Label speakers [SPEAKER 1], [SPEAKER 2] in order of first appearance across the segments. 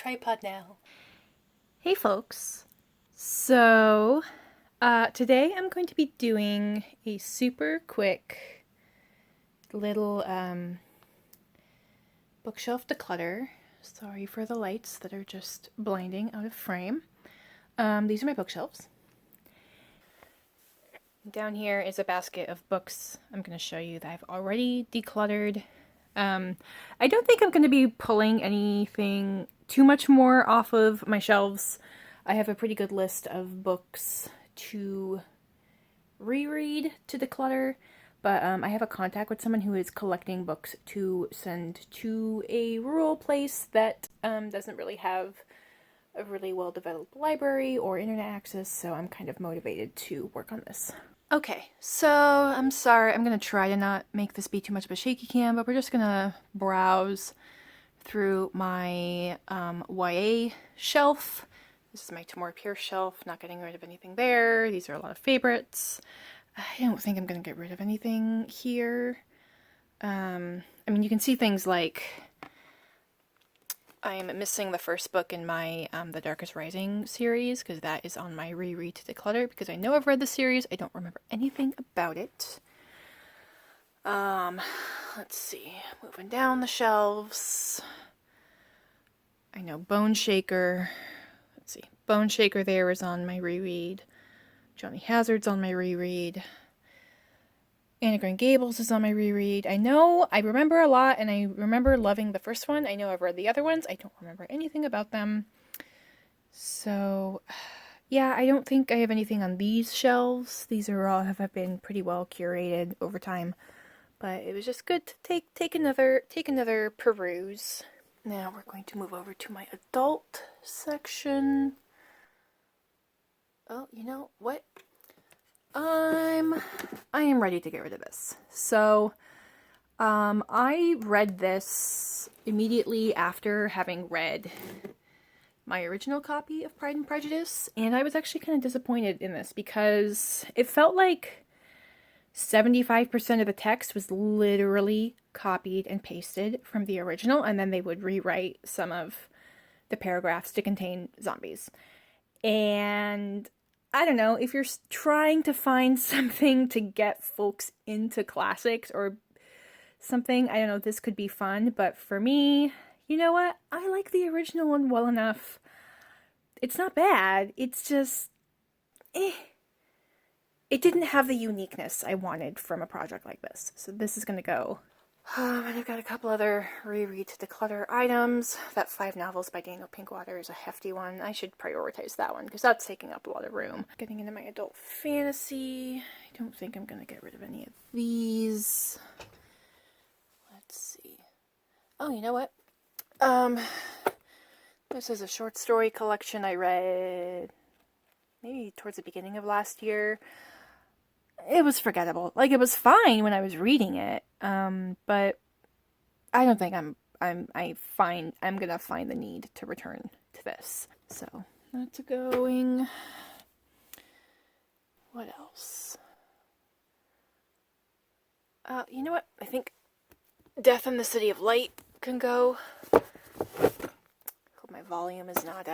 [SPEAKER 1] tripod now.
[SPEAKER 2] Hey folks. So, today I'm going to be doing a super quick little bookshelf declutter. Sorry for the lights that are just blinding out of frame. These are my bookshelves. Down here is a basket of books I'm going to show you that I've already decluttered. I don't think I'm going to be pulling anything too much more off of my shelves. I have a pretty good list of books to reread to declutter, but I have a contact with someone who is collecting books to send to a rural place that doesn't really have a really well-developed library or internet access, so I'm kind of motivated to work on this. Okay, so I'm sorry, I'm going to try to not make this be too much of a shaky cam, but we're just going to browse through my YA shelf. This is my Tamora Pierce shelf, not getting rid of anything there. These are a lot of favorites. I don't think I'm going to get rid of anything here. I mean, you can see things like I am missing the first book in my The Darkest Rising series, because that is on my reread to declutter, because I know I've read the series, I don't remember anything about it. Let's see, moving down the shelves. I know Bone Shaker, let's see, Bone Shaker there is on my reread. Johnny Hazard's on my reread. Anne of Green Gables is on my reread. I remember a lot, and I remember loving the first one. I know I've read the other ones. I don't remember anything about them. So, yeah, I don't think I have anything on these shelves. These are all have been pretty well curated over time. But it was just good to take another peruse. Now we're going to move over to my adult section. Oh, you know what? I am ready to get rid of this. So, I read this immediately after having read my original copy of Pride and Prejudice, and I was actually kind of disappointed in this because it felt like 75% of the text was literally copied and pasted from the original, and then they would rewrite some of the paragraphs to contain zombies. And I don't know, if you're trying to find something to get folks into classics or something, I don't know, this could be fun, but for me, you know what? I like the original one well enough. It's not bad, it's just, It didn't have the uniqueness I wanted from a project like this, so this is gonna go. And I've got a couple other reread to declutter items. That 5 novels by Daniel Pinkwater is a hefty one. I should prioritize that one because that's taking up a lot of room. Getting into my adult fantasy. I don't think I'm gonna get rid of any of these. Let's see. Oh, you know what? This is a short story collection I read maybe towards the beginning of last year. It was forgettable. Like, it was fine when I was reading it, but I don't think I'm gonna find the need to return to this. So that's going. What else? You know what? I think Death in the City of Light can go. Hope my volume is not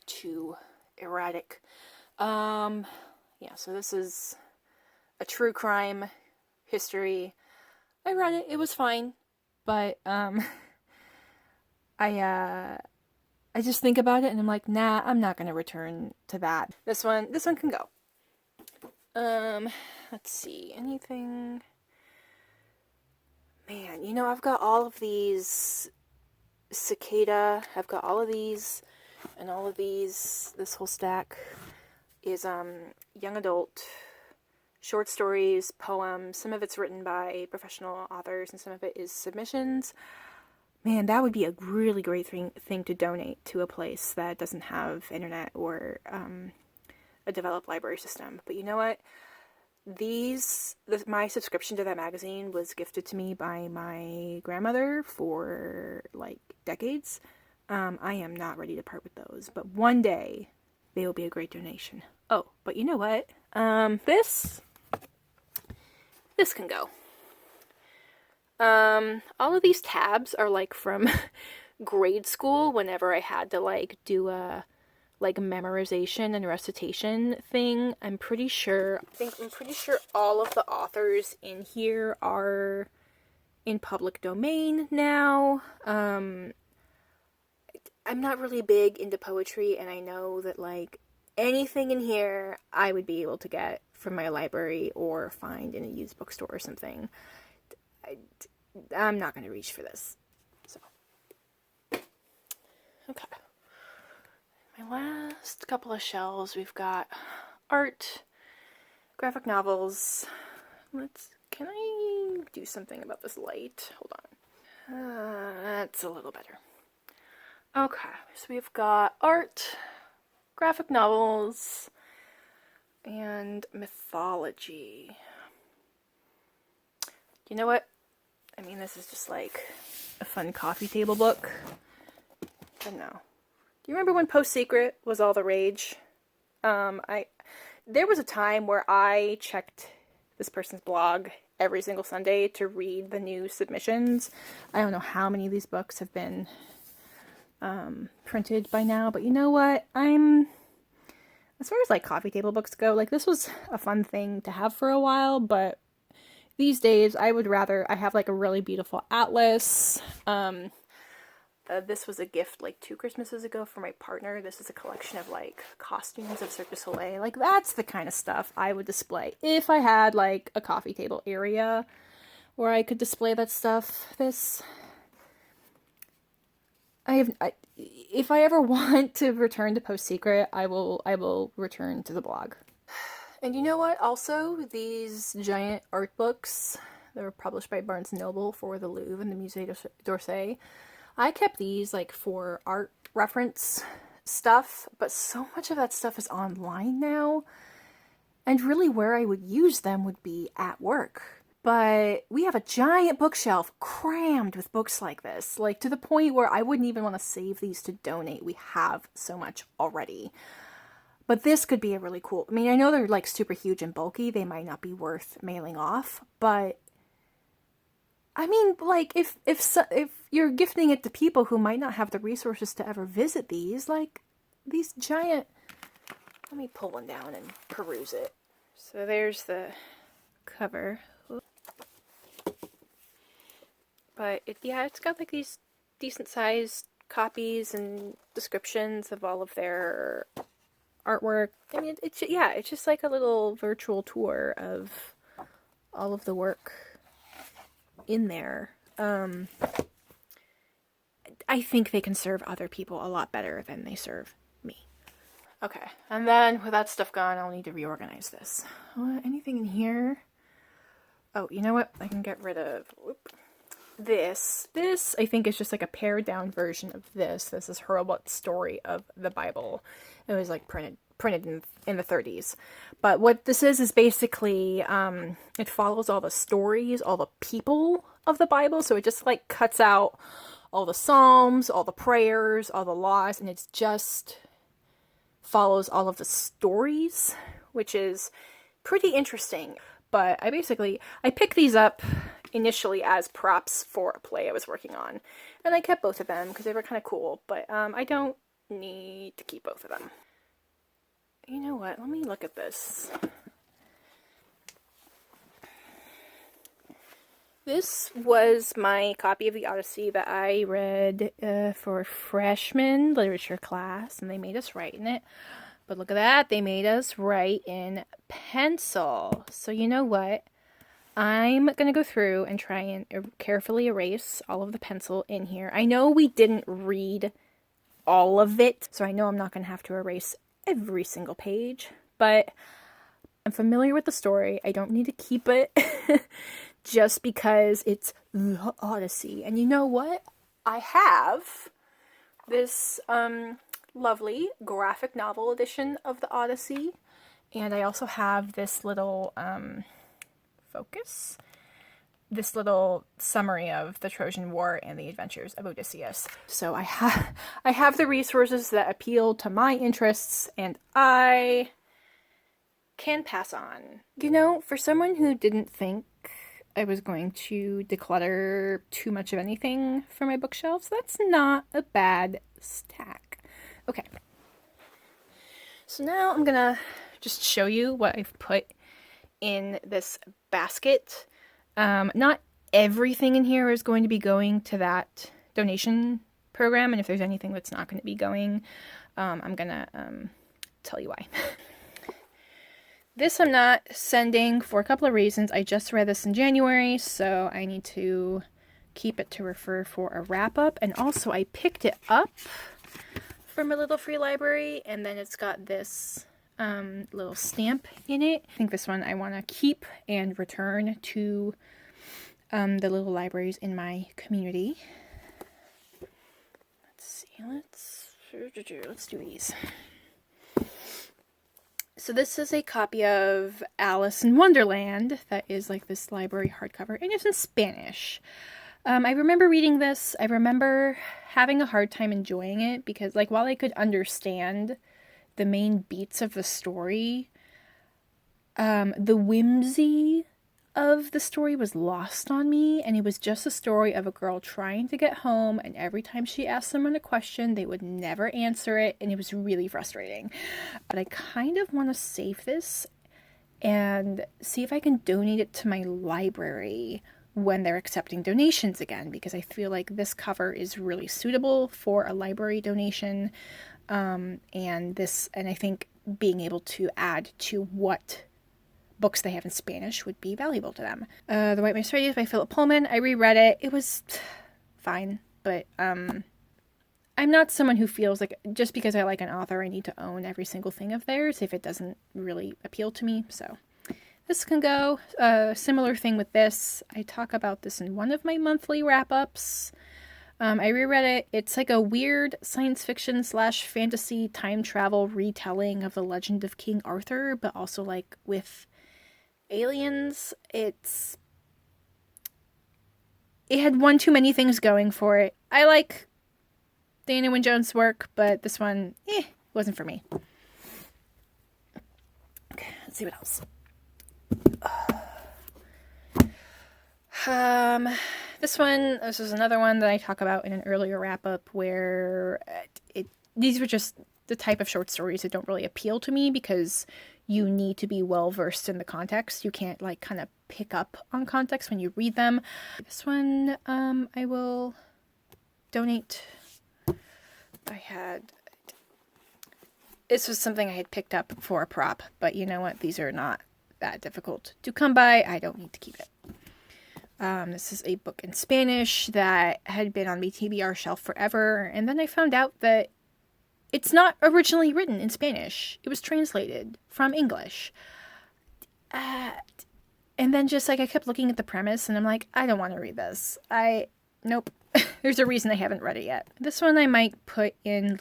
[SPEAKER 2] too erratic. Yeah, so this is a true crime history. I read it, it was fine, but I just think about it and I'm like, nah, I'm not gonna return to that. This one can go. Let's see, anything. Man, you know, I've got all of these Cicada, I've got all of these, and all of these, this whole stack is young adult short stories, poems. Some of it's written by professional authors and some of it is submissions. Man, that would be a really great thing to donate to a place that doesn't have internet or a developed library system. But you know what? My subscription to that magazine was gifted to me by my grandmother for like decades. I am not ready to part with those, but one day they will be a great donation. Oh, but you know what? This can go. All of these tabs are like from grade school whenever I had to like do a like memorization and recitation thing. I'm pretty sure all of the authors in here are in public domain now. I'm not really big into poetry, and I know that like anything in here I would be able to get from my library or find in a used bookstore or something. I'm not going to reach for this. So, okay. My last couple of shelves, we've got art, graphic novels. Can I do something about this light? Hold on. That's a little better. Okay, so we've got art, graphic novels, and mythology. You know what? I mean, this is just like a fun coffee table book. But no. Do you remember when Post-Secret was all the rage? There was a time where I checked this person's blog every single Sunday to read the new submissions. I don't know how many of these books have been printed by now, but you know what? As far as like coffee table books go, like this was a fun thing to have for a while, but these days I have like a really beautiful atlas. This was a gift like 2 Christmases ago for my partner. This is a collection of like costumes of Cirque du Soleil. Like that's the kind of stuff I would display if I had like a coffee table area where I could display that stuff. If I ever want to return to Post-Secret, I will return to the blog. And you know what? Also, these giant art books that were published by Barnes & Noble for the Louvre and the Musée d'Orsay, I kept these like for art reference stuff, but so much of that stuff is online now, and really where I would use them would be at work. But we have a giant bookshelf crammed with books like this, like to the point where I wouldn't even want to save these to donate. We have so much already. But this could be a really cool, I mean, I know they're like super huge and bulky. They might not be worth mailing off, but I mean, like if you're gifting it to people who might not have the resources to ever visit these, like these giant, let me pull one down and peruse it. So there's the cover. But it's got like these decent sized copies and descriptions of all of their artwork. I mean, it's just like a little virtual tour of all of the work in there. I think they can serve other people a lot better than they serve me. Okay, and then with that stuff gone, I'll need to reorganize this. Anything in here? Oh, you know what? I can get rid of this. This, I think, is just like a pared down version of this. This is Hurlbut's story of the Bible. It was like printed in the 30s. But what this is basically, it follows all the stories, all the people of the Bible. So it just like cuts out all the Psalms, all the prayers, all the laws, and it's just follows all of the stories, which is pretty interesting. But I picked these up initially as props for a play I was working on, and I kept both of them because they were kind of cool, but I don't need to keep both of them. You know what? Let me look at this. This was my copy of the Odyssey that I read for a freshman literature class, and they made us write in it. But look at that, they made us write in pencil. So you know what? I'm going to go through and try and carefully erase all of the pencil in here. I know we didn't read all of it, so I know I'm not going to have to erase every single page, but I'm familiar with the story. I don't need to keep it just because it's the Odyssey. And you know what? I have this lovely graphic novel edition of the Odyssey, and I also have this little this little summary of the Trojan War and the adventures of Odysseus. So I have the resources that appeal to my interests, and I can pass on. You know, for someone who didn't think I was going to declutter too much of anything for my bookshelves. That's not a bad stack. Okay. So now I'm gonna just show you what I've put in this basket. Not everything in here is going to be going to that donation program, and if there's anything that's not going to be going, I'm gonna tell you why. This I'm not sending for a couple of reasons. I just read this in January, so I need to keep it to refer for a wrap-up, and also I picked it up from a little free library, and then it's got this little stamp in it. I think this one I want to keep and return to the little libraries in my community. Let's see, let's do these. So this is a copy of Alice in Wonderland that is like this library hardcover, and it's in Spanish. I remember reading this. I remember having a hard time enjoying it because, like, while I could understand the main beats of the story, the whimsy of the story was lost on me, and it was just a story of a girl trying to get home, and every time she asked someone a question, they would never answer it, and it was really frustrating. But I kind of want to save this and see if I can donate it to my library when they're accepting donations again, because I feel like this cover is really suitable for a library donation, and I think being able to add to what books they have in Spanish would be valuable to them. The White Mice Radio by Philip Pullman. I reread it. It was fine, but I'm not someone who feels like just because I like an author, I need to own every single thing of theirs if it doesn't really appeal to me. So this can go. Similar thing with this. I talk about this in one of my monthly wrap-ups. I reread it. It's like a weird science fiction / fantasy time travel retelling of the legend of King Arthur, but also like with aliens. It had one too many things going for it. I like Dana Wynne Jones' work, but this one, wasn't for me. Okay, let's see what else. This is another one that I talk about in an earlier wrap-up where these were just the type of short stories that don't really appeal to me because you need to be well versed in the context. You can't like kind of pick up on context when you read them. This one I will donate. This was something I had picked up for a prop, but you know what? These are not that difficult to come by. I don't need to keep it. This is a book in Spanish that had been on my TBR shelf forever, and then I found out that it's not originally written in Spanish. It was translated from English. And then just like I kept looking at the premise and I'm like, I don't want to read this. Nope. There's a reason I haven't read it yet. This one I might put in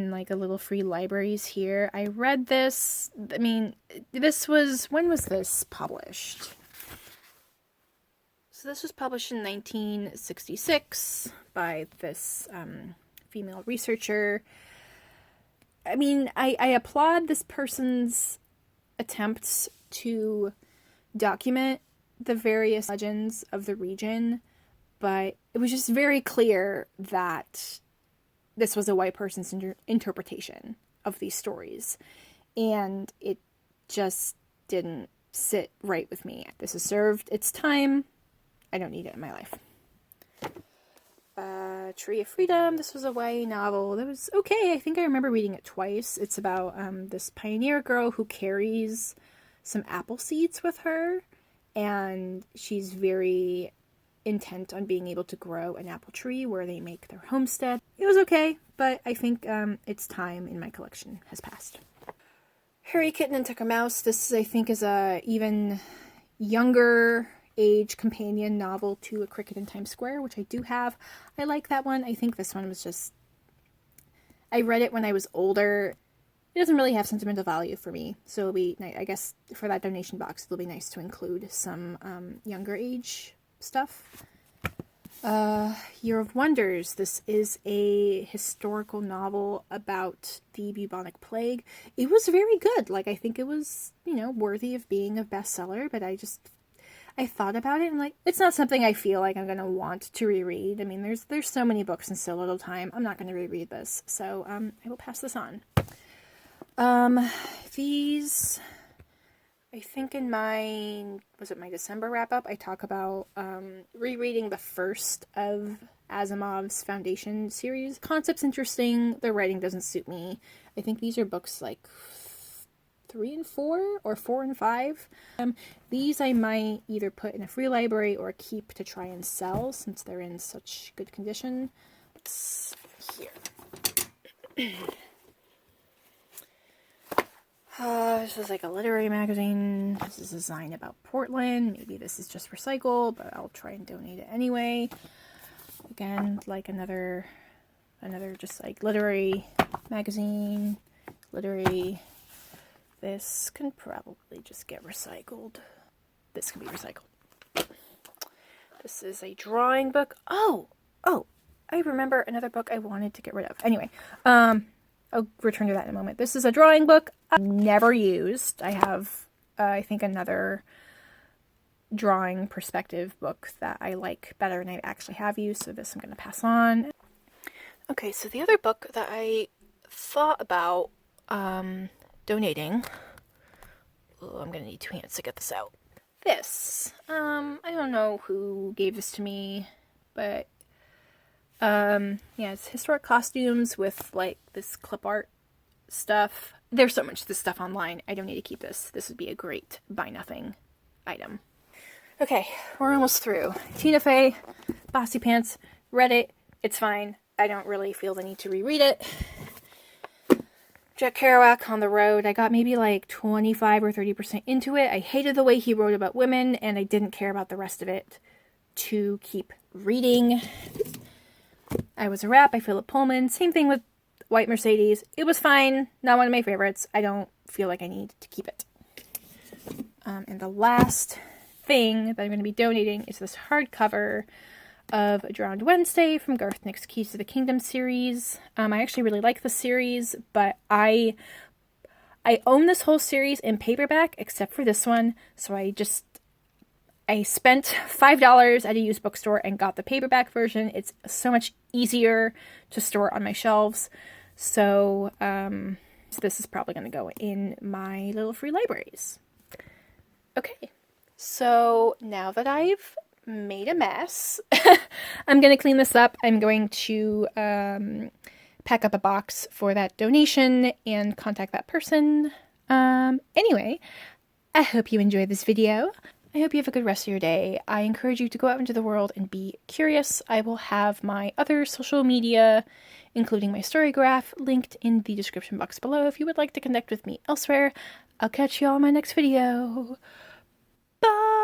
[SPEAKER 2] like a little free libraries here. I read this. I mean, when was this published? So this was published in 1966 by this female researcher. I mean, I applaud this person's attempts to document the various legends of the region, but it was just very clear that this was a white person's interpretation of these stories, and it just didn't sit right with me. This has served its time. I don't need it in my life. Tree of Freedom. This was a YA novel that was okay. I think I remember reading it twice. It's about this pioneer girl who carries some apple seeds with her, and she's very intent on being able to grow an apple tree where they make their homestead. It was okay, but I think its time in my collection has passed. Harry Kitten and Tucker Mouse. This, I think, is a even younger age companion novel to A Cricket in Times Square, which I do have. I like that one. I think this one was just... I read it when I was older. It doesn't really have sentimental value for me, so it'll be nice. I guess for that donation box, it'll be nice to include some younger age stuff. Year of Wonders. This is a historical novel about the bubonic plague. It was very good. Like, I think it was, worthy of being a bestseller, but I thought about it and like, it's not something I feel like I'm going to want to reread. I mean, there's so many books in so little time. I'm not going to reread this. So, I will pass this on. These, I think in my, was it my December wrap-up, I talk about, rereading the first of Asimov's Foundation series. Concept's interesting. The writing doesn't suit me. I think these are books like 3 and 4 or 4 and 5. These I might either put in a free library or keep to try and sell since they're in such good condition. It's here. This is like a literary magazine. This is a design about Portland. Maybe this is just recycled, but I'll try and donate it anyway. Again, like another just like literary magazine, literary. This can probably just get recycled. This can be recycled. This is a drawing book. Oh, I remember another book I wanted to get rid of. Anyway, I'll return to that in a moment. This is a drawing book I've never used. I have, I think, another drawing perspective book that I like better and I actually have used, so this I'm going to pass on. Okay, so the other book that I thought about donating, I'm going to need 2 hands to get this out. This, I don't know who gave this to me, but yeah, it's historic costumes with like this clip art stuff. There's so much of this stuff online. I don't need to keep this. This would be a great buy nothing item. Okay, we're almost through. Tina Fey, Bossy Pants, read it. It's fine. I don't really feel the need to reread it. Jack Kerouac, On the Road. I got maybe like 25 or 30% into it. I hated the way he wrote about women, and I didn't care about the rest of it to keep reading. I Was a Rat by Philip Pullman. Same thing with White Mercedes. It was fine. Not one of my favorites. I don't feel like I need to keep it. And the last thing that I'm going to be donating is this hardcover of Drowned Wednesday from Garth Nix's Keys to the Kingdom series. I actually really like the series, but I own this whole series in paperback except for this one, so I spent $5 at a used bookstore and got the paperback version. It's so much easier to store on my shelves, so this is probably going to go in my little free libraries. Okay, so now that I've made a mess, I'm going to clean this up. I'm going to pack up a box for that donation and contact that person. Anyway, I hope you enjoyed this video. I hope you have a good rest of your day. I encourage you to go out into the world and be curious. I will have my other social media, including my Storygraph, linked in the description box below if you would like to connect with me elsewhere. I'll catch you all in my next video. Bye!